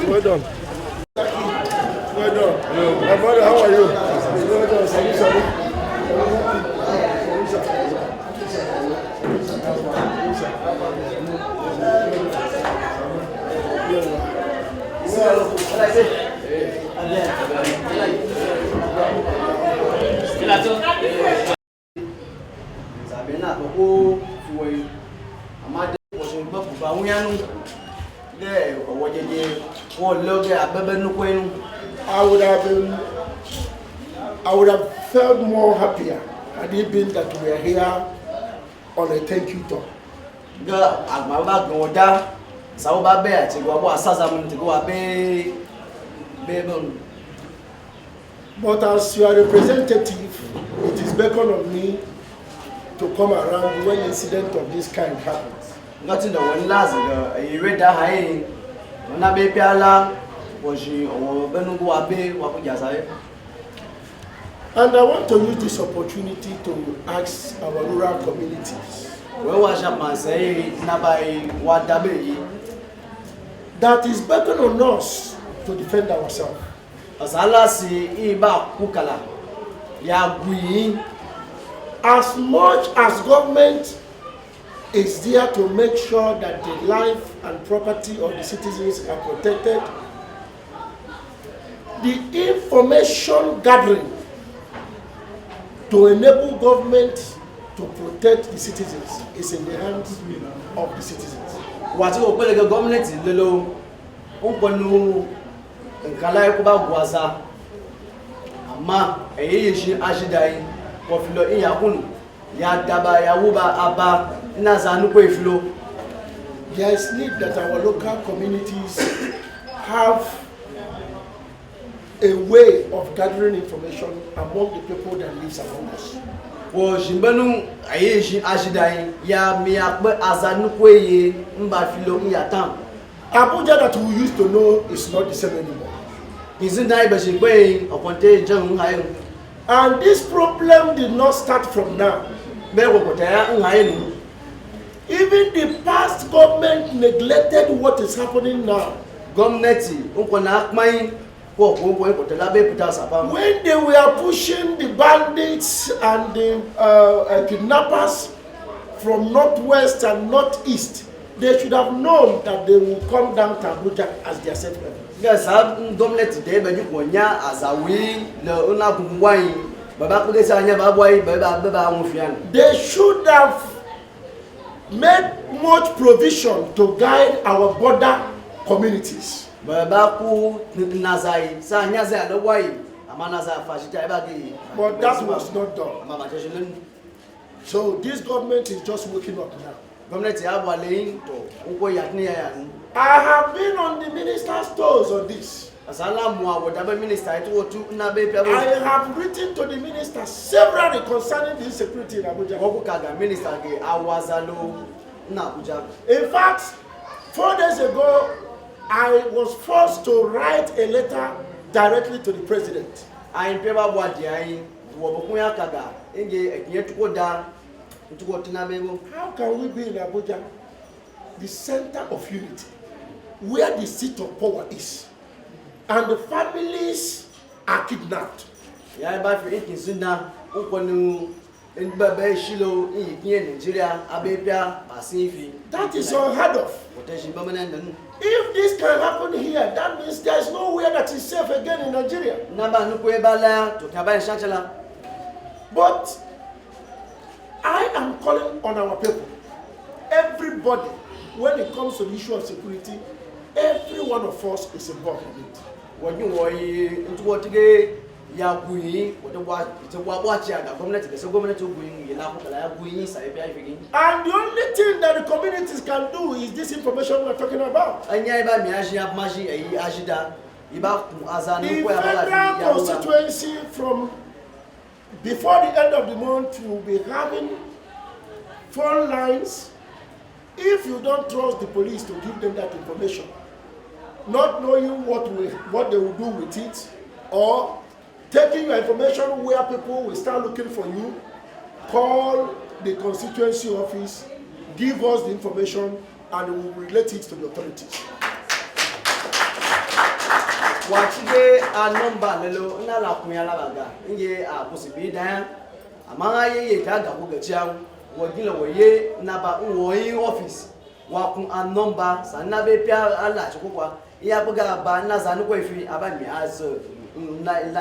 Well done. Well done. Hello. My brother, how are you? Well done. Sorry. I would have felt more happier had it been that we are here on a thank you tour. But as your representative, it is beckoned on me to come around when incident of this kind happens. Nothing the one last you read that high when I be piala was you or Benugo Abe Wapuja. And I want to use this opportunity to ask our rural communities. Where was a man say Nabai Wadabe? That is better on us to defend ourselves. As Allah see Iba Kukala, Ya Gui, as much as government is there to make sure that the life and property of the citizens are protected, the information gathering to enable government to protect the citizens is in the hands of the citizens. What you open the government in the law, Umpanu, and Kalaikuba Guaza, Ama, a Yishi Ashidai, Kofilo Iyakun, Yadaba, Yawuba, Abba, Nazanuque flow. There is need that our local communities have a way of gathering information among the people that live among us. Jimbanu Ayishi Ashidai, Ya Miakbe Azanuque, Mbafilo Iyatam. Abuja that we used to know is not the same anymore. And this problem did not start from now. Even the past government neglected what is happening now. When they were pushing the bandits and the kidnappers from northwest and northeast, they should have known that they will come down to Abuja as their safe haven. Yes, I'm dominant today, but you can as a way, they should have made much provision to guide our border communities. But that was not done. So this government is just waking up now. I have been on the minister's toes on this. I have written to the minister several concerning the insecurity in Abuja. In fact, 4 days ago, I was forced to write a letter directly to the president. How can we be in Abuja, the center of unity, where the seat of power is, and the families are kidnapped? That is unheard of. If this can happen here, that means there is nowhere that is safe again in Nigeria. But I am calling on our people, everybody, when it comes to the issue of security, every one of us is involved in it. And the only thing that the communities can do is this information we are talking about. The federal constituency, from before the end of the month, will be having phone lines. If you don't trust the police to give them that information, not knowing what they will do with it, or taking your information where people will start looking for you, call the constituency office, give us the information, and we will relate it to the authorities. Wachide a number lelo na la kunya la baga. Nge a possible dan. Amanga ye ka ga ko gachian. Wo gila wo ye na ba wo in office. Wa kun a number sanna be pia ala chukwa. Ya buga ba na zanu ko ifi aba mi azo. You can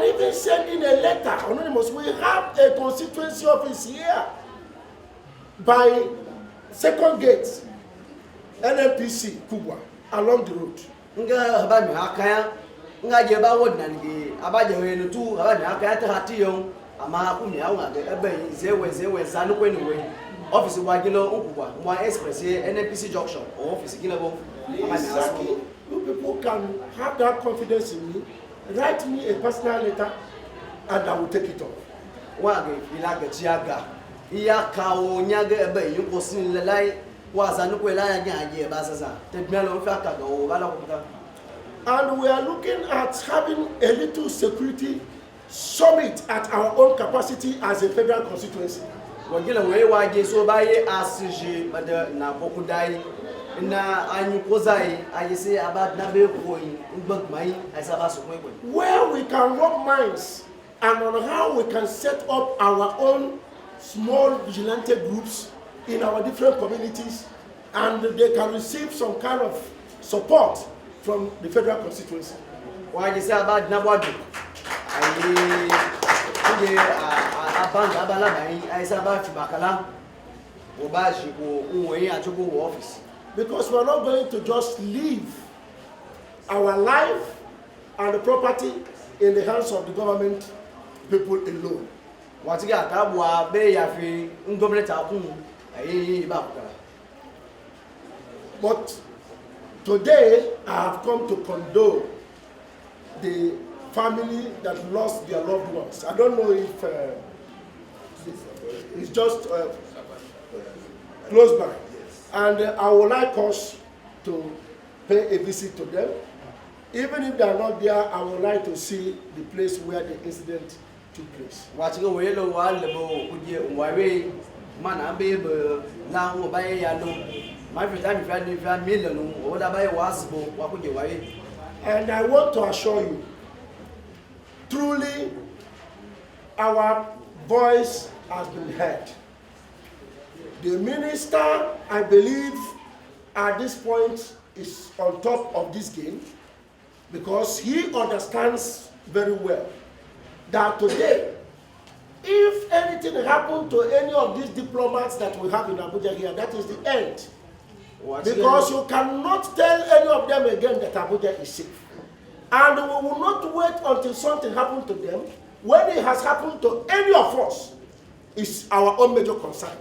even send in a letter. Anonymous, we have a constituency office here by second gate, NNPC, Kubwa, along the road. Office Wagilo Ukwa, my express here, NNPC junction, or office Gilabo. You people can have that confidence in me. Write me a personal letter and I will take it off. Wage, Ilaga Chiaga. Iyaka, Nyaga, Bay, you go see the light, was a Nuquela Bazaza, the Melon Faka, or Valakuta. And we are looking at having a little security summit at our own capacity as a federal constituency. Wagila way, why so by Asiji, but na Pokudai. Na anyukozai ayese about nabe koyin ngbok mai asaba so kwekwe where we can rub minds and on how we can set up our own small vigilante groups in our different communities and they can receive some kind of support from the federal constituency. Why you say about nabwadu ayi abanga abala mai asaba fibakala obaji ko unwe ajogo office. Because we are not going to just leave our life and the property in the hands of the government people alone. But today I have come to condole the family that lost their loved ones. I don't know if it's just close by. And I would like us to pay a visit to them. Even if they are not there, I would like to see the place where the incident took place. And I want to assure you, truly, our voice has been heard. The minister, I believe, at this point is on top of this game because he understands very well that today, if anything happened to any of these diplomats that we have in Abuja here, that is the end. Because you cannot tell any of them again that Abuja is safe. And we will not wait until something happens to them. When it has happened to any of us, it's our own major concern.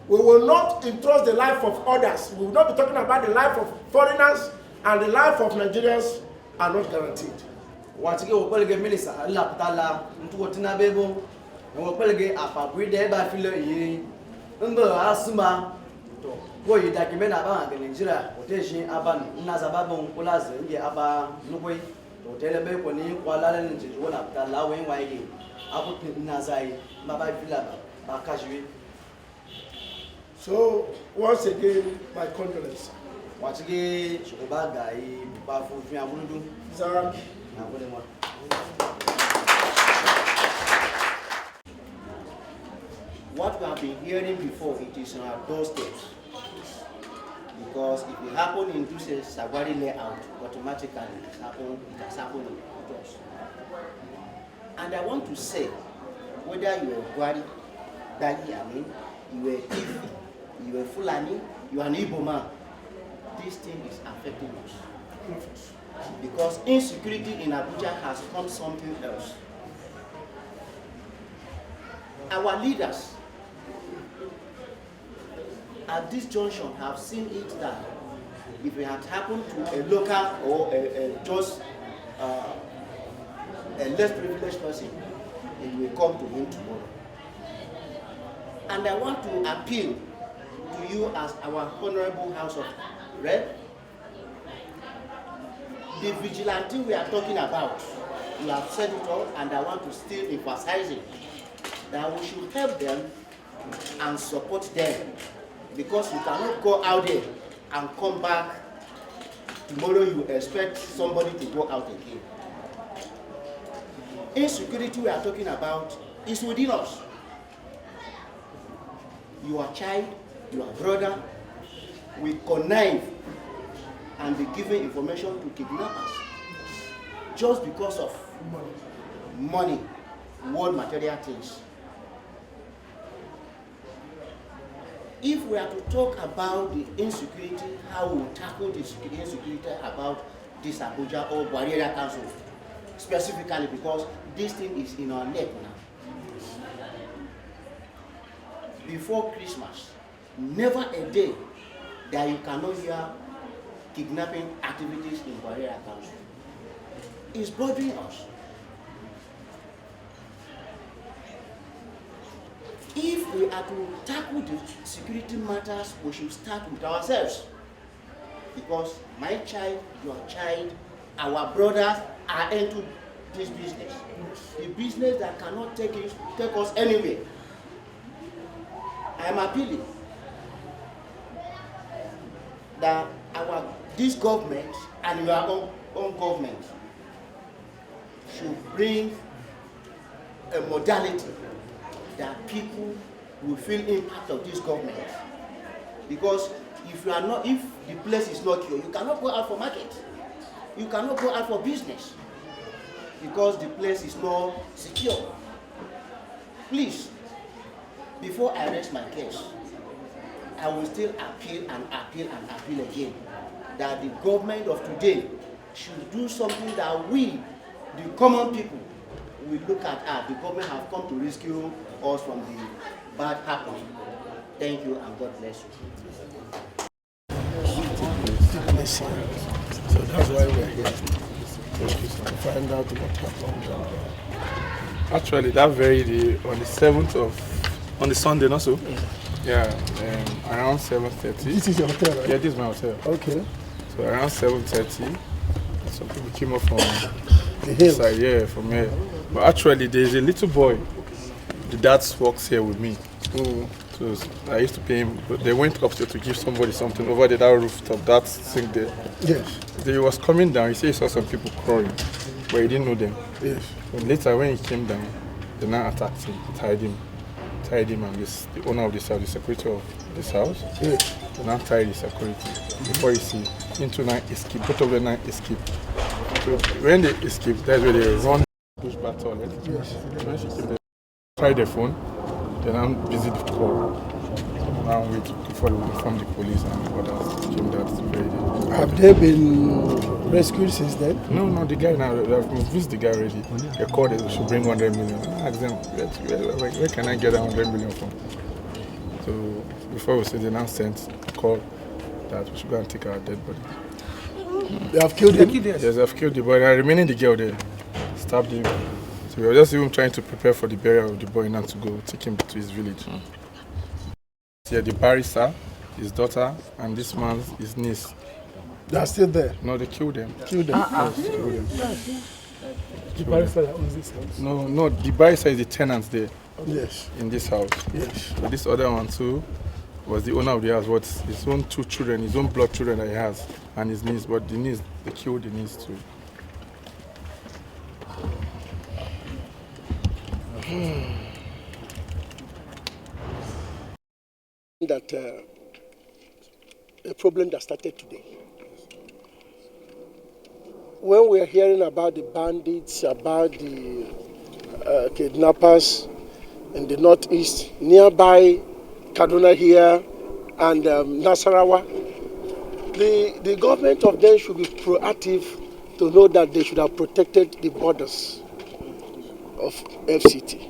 We will not entrust the life of others. We will not be talking about the life of foreigners, and the life of Nigerians are not guaranteed. So, once again, my condolence. What we have been hearing before, it is on our doorsteps. Because if it happened in Dutse Bwari layout, automatically it has happened in us. And I want to say, whether you are Bwari, you are Tifi, you are Fulani, you are an Igbo man, this thing is affecting us. Because insecurity in Abuja has become something else. Our leaders at this junction have seen it that if it had happened to a local or just a less privileged person, it will come to him tomorrow. And I want to appeal to you as our Honorable House of Rep. The vigilante we are talking about, you have said it all, and I want to still emphasize it, that we should help them and support them, because you cannot go out there and come back tomorrow you expect somebody to go out again. Insecurity we are talking about is within us. Your child, your brother will connive and be given information to kidnappers just because of money, world material things. If we are to talk about the insecurity, how we will tackle the insecurity about this Abuja or Bwari Area Council, specifically because this thing is in our neck now. Before Christmas, never a day that you cannot hear kidnapping activities in Bwari Area Council. It's bothering us. If we are to tackle the security matters, we should start with ourselves. Because my child, your child, our brothers are into this business. The business that cannot take us anywhere. I am appealing that this government and your own government should bring a modality that people will feel impact of this government. Because if the place is not here, you cannot go out for market. You cannot go out for business because the place is not secure. Please, before I raise my case, I will still appeal and appeal and appeal again that the government of today should do something that we, the common people, will look at. The government have come to rescue us from the bad happening. Thank you and God bless you. So that's why we're here. To find out what happened. Actually, that very day, on the 7th on the Sunday, not so? Yeah, around 7:30. This is your hotel, right? Yeah, this is my hotel. Okay. So around 7:30, some people came up from the hill. Side, yeah, from here. But actually, there's a little boy. The dad works here with me. So I used to pay him. But they went upstairs to give somebody something over there, that rooftop, that thing there. Yes. He was coming down. He said he saw some people crawling, but he didn't know them. Yes. But later, when he came down, they now attacked him, tied him, and the owner of this house, the security of this house, yes. They now tied the security. Before you see, into 9 escape, both of them 9 escape. So when they escape, that's where they run, push back toilet. Yes. When she came, they tried their phone, then I'm busy the call. Now wait before we inform the police and others came that very day. Have they been rescued since then? No, the guy now, I've convinced the guy already. They called it, we should bring 100 million. I asked them, where can I get 100 million from? So before we said, they now sent a call that we should go and take our dead body. They have killed him? Yes, they've killed the boy. And remaining the girl there, stabbed him. So we were just even trying to prepare for the burial of the boy now to go take him to his village. Yeah, the barrister, his daughter, and this man, his niece. They are still there? No, they killed them. Killed them? Yes, killed them. The barrister that owns this house? No, the barrister is the tenant there. Yes. In this house. Yes. So this other one too was the owner of the house. What his own 2 children, his own blood children that he has, and his niece. But the niece, they killed the niece too. That a problem that started today. When we are hearing about the bandits, about the kidnappers in the northeast, nearby Kaduna here and Nasarawa, the government of them should be proactive to know that they should have protected the borders of FCT.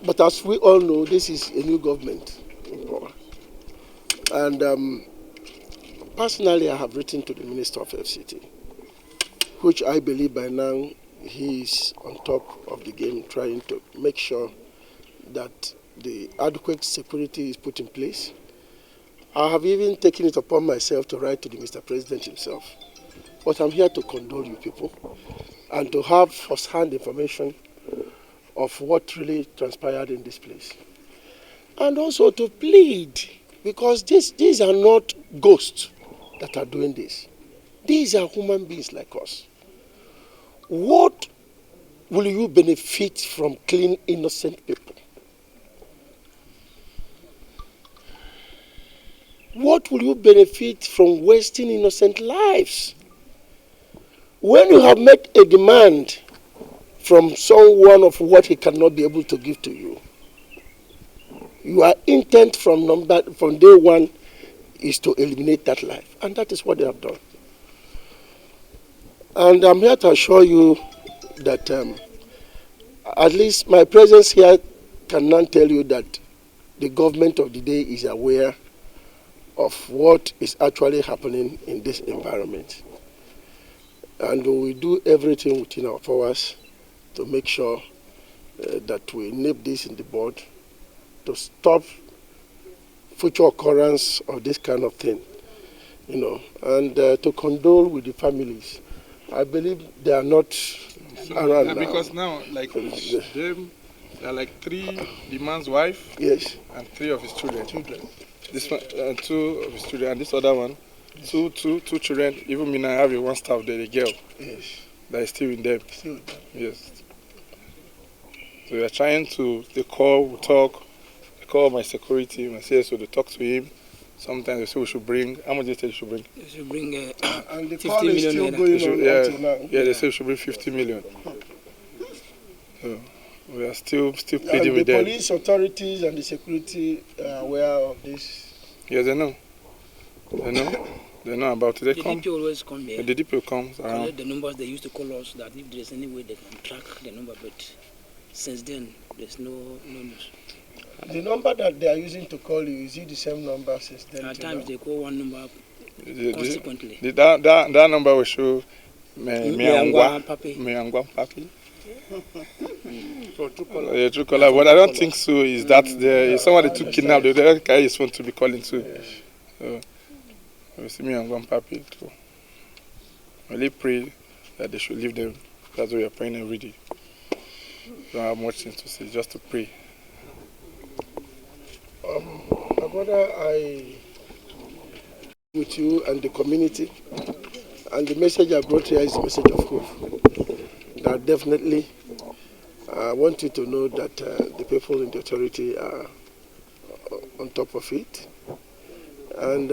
But as we all know, this is a new government in power. And personally, I have written to the Minister of FCT, which I believe by now he is on top of the game, trying to make sure that the adequate security is put in place. I have even taken it upon myself to write to the Mr. President himself. But I'm here to condole you people and to have first-hand information of what really transpired in this place. And also to plead, because these are not ghosts that are doing this. These are human beings like us. What will you benefit from killing innocent people? What will you benefit from wasting innocent lives? When you have made a demand from someone of what he cannot be able to give to you, your intent from day one is to eliminate that life. And that is what they have done. And I'm here to assure you that at least my presence here cannot tell you that the government of the day is aware of what is actually happening in this environment. And we do everything within our powers to make sure that we nip this in the bud to stop future occurrence of this kind of thing, and to condole with the families. I believe they are not around now. Because now, like them, there are like 3, the man's wife, yes, and 3 of his children. This one, 2 of his children, and this other one, two children. Even me now, I have one staff there, a girl, yes, that is still in them. Yes. So we are trying to. They call, we talk. They call my security, my CSO. They talk to him. Sometimes they say we should bring. How much they say we should bring? We should bring and the 50 call is still million. going on until now. Yeah, they say we should bring 50 million. So we are still pleading And with the them. police authorities and the security are aware of this. Yes, they know. They know about it. They The come. DP always come here. The DP comes around. Collect the numbers they used to call us, that if there's any way they can track the number, but since then there's no news. The number that they are using to call you, is it the same number since then? At times they call one number consequently. That number will show Mpape. Mpape. Yeah, true caller. But I don't think so. Is that there is someone that took kidnapped? They don't carry his phone to be calling too. So we see Mpape too. I really pray that they should leave them. That's why we are praying every day. Don't have much things to say, just to pray. My brother, I with you and the community, and the message I brought here is a message of hope. That definitely, I want you to know that the people in the authority are on top of it. And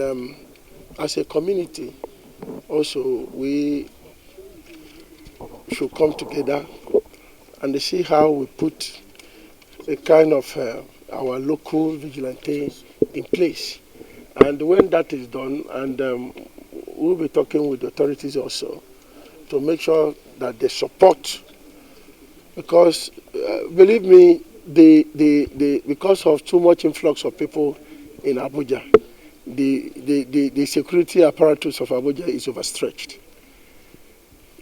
as a community, also, we should come together and see how we put a kind of our local vigilante in place. And when that is done, and we'll be talking with the authorities also to make sure that they support, because believe me, because of too much influx of people in Abuja, the security apparatus of Abuja is overstretched.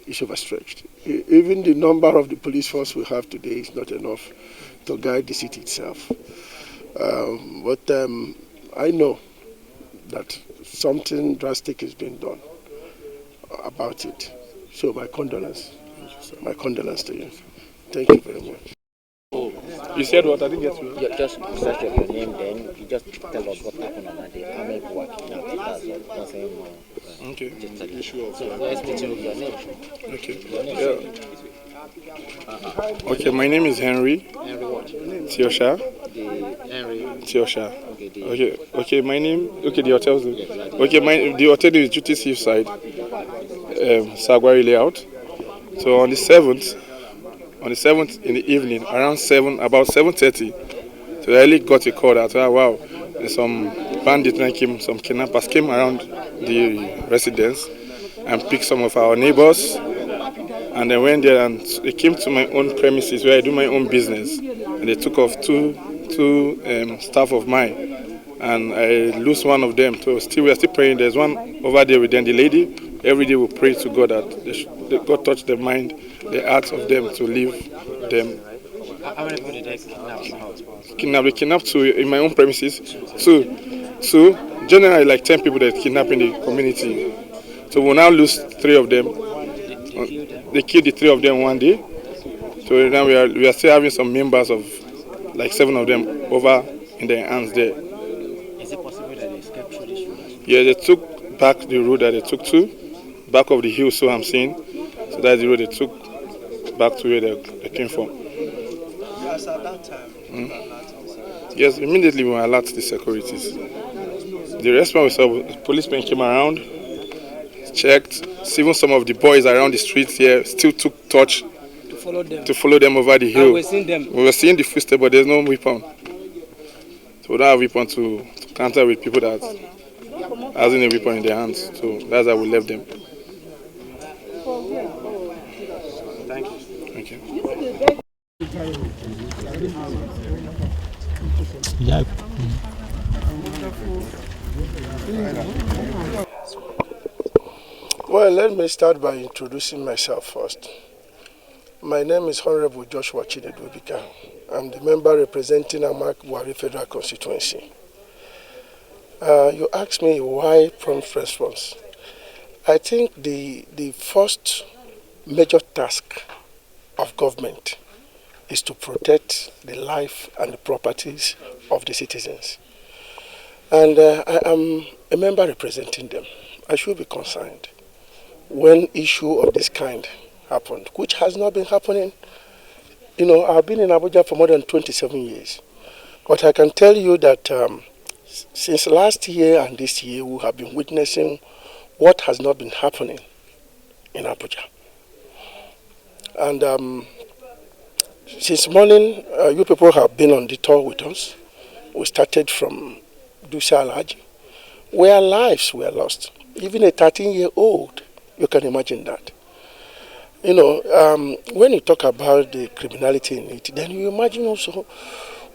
It's overstretched. Even the number of the police force we have today is not enough to guide the city itself. But I know that something drastic is being done about it. So my condolence to you. Thank you very much. You said what? I didn't get you. You just search your name, then you just tell us what happened on that day. How many people were kidnapped? That's what's saying more. Okay. So let's begin with your name. Okay. Okay, my name is Henry. Henry what? Tiosha. The Henry. Tiosha. Okay. Okay, my name. Okay, the hotel's. Okay, the hotel is Duty Seaside, Sagwari Layout. So on the 7th in the evening, around about 7:30, so I really got a call that wow, some bandits came, some kidnappers came around the residence and picked some of our neighbors, and they went there and they came to my own premises where I do my own business, and they took off two staff of mine, and I lose one of them. So we are still praying. There's one over there with them, the lady. Every day we pray to God that God touch the mind, the hearts of them to leave them. How many people did they kidnap in the house? They kidnapped two in my own premises. So generally like 10 people that kidnap in the community. So we'll now lose 3 of them. They killed the 3 of them one day. So now we are still having some members of like 7 of them over in their hands there. Is it possible that they escaped through this room? Yeah, they took back the road that they took to, back of the hill, so I'm saying. So that's the road they took back to where they came from. Yes, at that time, Yes, immediately we alert the securities. The response we saw, policemen came around, checked. Even some of the boys around the streets here still took touch to follow them over the hill. We were seeing the footsteps, but there's no weapon. So we don't have weapon to counter with people that hasn't a weapon in their hands. So that's how we left them. thank you. Thank you. Yeah. Well, let me start by introducing myself first. My name is Honorable Joshua Chinedi Obika. I'm the member representing Amac Bwari Federal Constituency. You asked me why prompt response. I think the first major task of government is to protect the life and the properties of the citizens. And I am a member representing them. I should be concerned when issue of this kind happened, which has not been happening. You know, I've been in Abuja for more than 27 years. But I can tell you that since last year and this year, we have been witnessing what has not been happening in Abuja. And since morning, you people have been on the tour with us. We started from Dutse, where lives were lost. Even a 13-year-old, you can imagine that. You know, when you talk about the criminality in it, then you imagine also,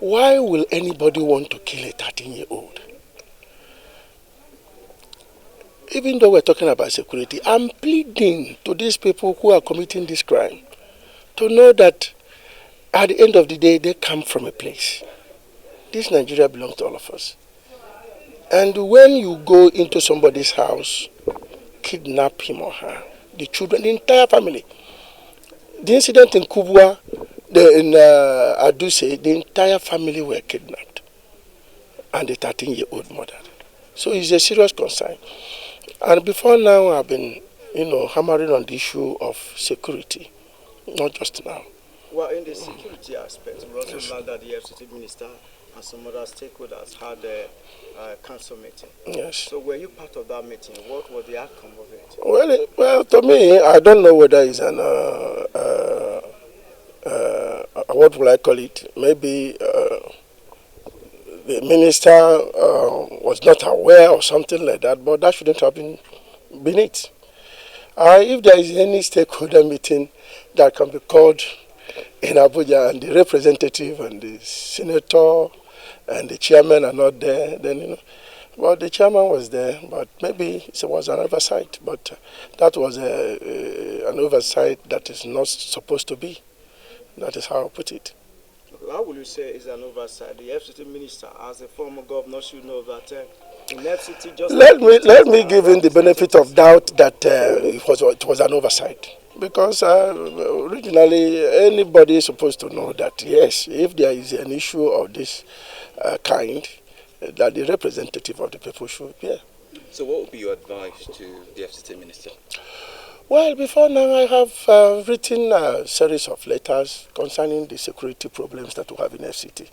why will anybody want to kill a 13-year-old? Even though we're talking about security, I'm pleading to these people who are committing this crime to know that at the end of the day, they come from a place. This Nigeria belongs to all of us. And when you go into somebody's house, kidnap him or her, the children, the entire family. The incident in Kubwa, in Dutse, the entire family were kidnapped. And the 13-year-old mother. So it's a serious concern. And before now, I've been, hammering on the issue of security. Not just now. Well, in the security aspect, we also learned that the FCT minister and some other stakeholders had a council meeting. Yes. So were you part of that meeting? What was the outcome of it? Well, to me, I don't know whether it's an, what will I call it? Maybe the minister was not aware or something like that, but that shouldn't have been it. If there is any stakeholder meeting that can be called in Abuja and the representative and the senator and the chairman are not there, then, well, the chairman was there, but maybe it was an oversight, but that was an oversight that is not supposed to be. That is how I put it. How will you say it's an oversight? The FCT minister, as a former governor, should know that in FCT just... Let me give him the benefit of doubt that it was an oversight. Because originally, anybody is supposed to know that, yes, if there is an issue of this kind, that the representative of the people should be. So what would be your advice to the FCT minister? Well, before now, I have written a series of letters concerning the security problems that we have in FCT.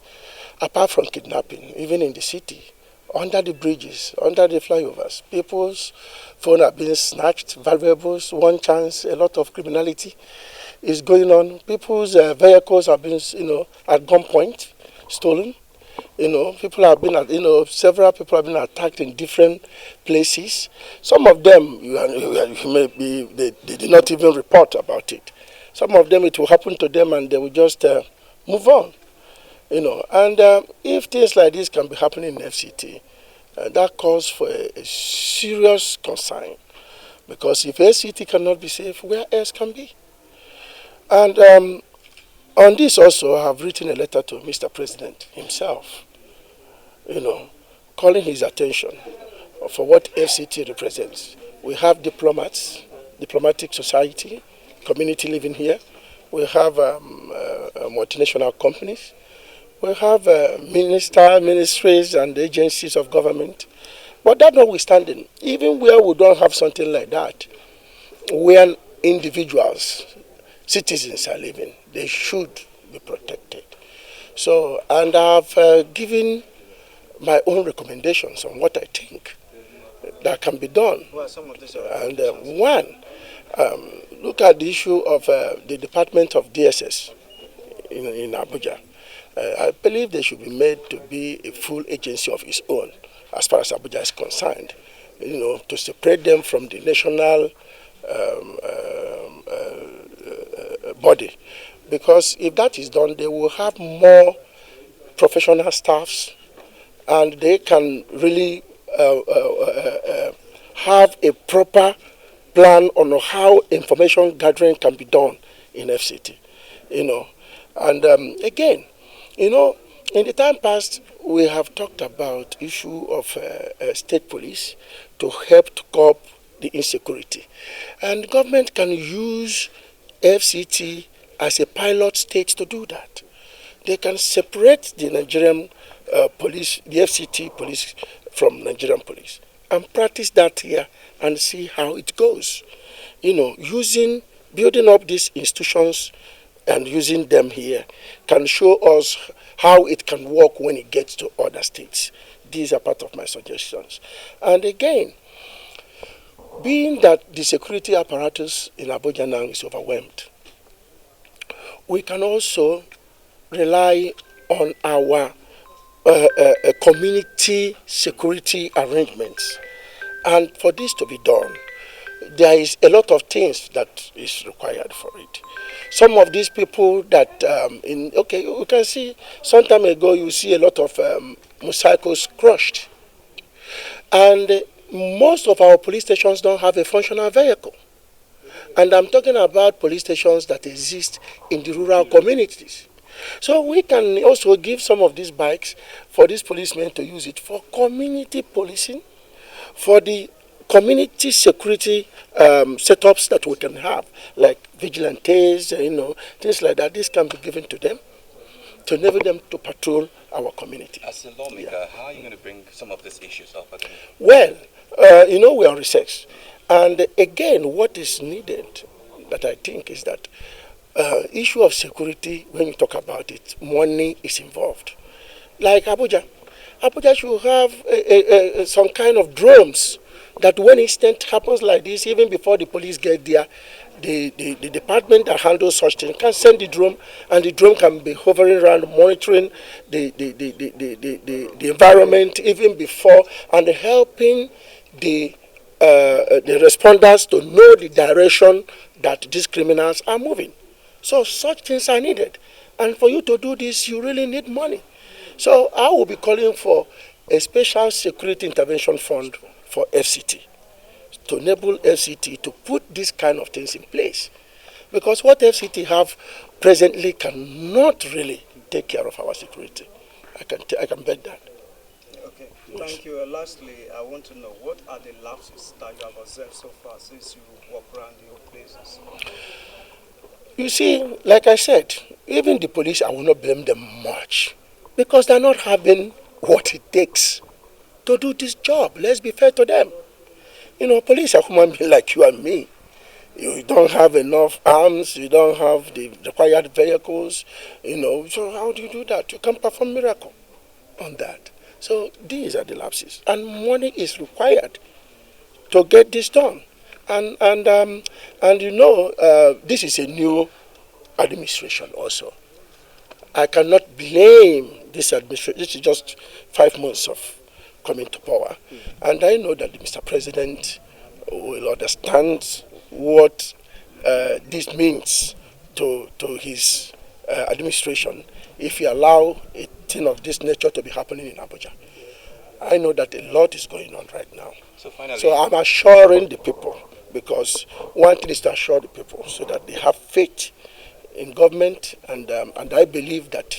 Apart from kidnapping, even in the city, under the bridges, under the flyovers, people's phones are being snatched, valuables, one chance, a lot of criminality is going on. People's vehicles have been, at gunpoint, stolen. People have been, several people have been attacked in different places. Some of them, they did not even report about it. Some of them, it will happen to them and they will just move on. And if things like this can be happening in FCT, that calls for a serious concern. Because if FCT cannot be safe, where else can be? And on this also, I have written a letter to Mr. President himself, calling his attention for what FCT represents. We have diplomats, diplomatic society, community living here. We have multinational companies. We have ministries and agencies of government. But that notwithstanding, even where we don't have something like that, where individuals, citizens are living, they should be protected. So, and I've given my own recommendations on what I think that can be done. Well, some of these And one, look at the issue of the Department of DSS in Abuja. I believe they should be made to be a full agency of its own as far as Abuja is concerned, to separate them from the national body. Because if that is done, they will have more professional staffs and they can really have a proper plan on how information gathering can be done in FCT, And again, in the time past, we have talked about issue of state police to help to curb the insecurity. And government can use FCT as a pilot state to do that. They can separate the Nigerian police, the FCT police from Nigerian police and practice that here and see how it goes. Building up these institutions and using them here can show us how it can work when it gets to other states. These are part of my suggestions. And again, being that the security apparatus in Abuja now is overwhelmed, we can also rely on our community security arrangements. And for this to be done, there is a lot of things that is required for it. Some of these people that, you can see, some time ago you see a lot of motorcycles crushed. And most of our police stations don't have a functional vehicle. And I'm talking about police stations that exist in the rural communities. So we can also give some of these bikes for these policemen to use it for community policing, for the community security setups that we can have, like vigilantes, things like that. This can be given to them to enable them to patrol our community. As a lawmaker, how are you going to bring some of these issues up again? Well, we are on research. And again, what is needed that I think is that issue of security, when you talk about it, money is involved. Like Abuja. Abuja should have some kind of drones that when incident happens like this, even before the police get there, the department that handles such things can send the drone, and the drone can be hovering around monitoring the environment even before, and helping the responders to know the direction that these criminals are moving. So such things are needed. And for you to do this, you really need money. So I will be calling for a special security intervention fund for FCT, to enable FCT to put these kind of things in place. Because what FCT have presently cannot really take care of our security. I can bet that. Okay, thank you. Lastly, I want to know, what are the lapses that you have observed so far since you walk around the old places? You see, like I said, even the police, I will not blame them much, because they're not having what it takes to do this job. Let's be fair to them. Police are human beings like you and me. You don't have enough arms, you don't have the required vehicles, so how do you do that? You can't perform miracle on that. So these are the lapses. And money is required to get this done. And this is a new administration also. I cannot blame this administration. This is just 5 months of coming to power. And I know that Mr. President will understand what this means to his administration if he allow a thing of this nature to be happening in Abuja. I know that a lot is going on right now. So I'm assuring the people, because one thing is to assure the people so that they have faith in government, and I believe that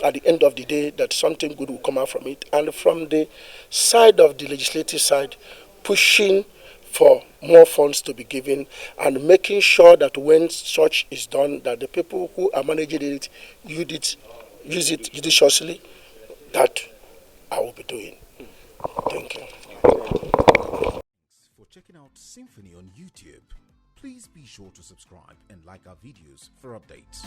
at the end of the day that something good will come out from it. And from the side of the legislative side, pushing for more funds to be given and making sure that when such is done, that the people who are managing it use it judiciously. That I will be doing. Thank you. Thanks for checking out SYMFONI on YouTube. Please be sure to subscribe and like our videos for updates.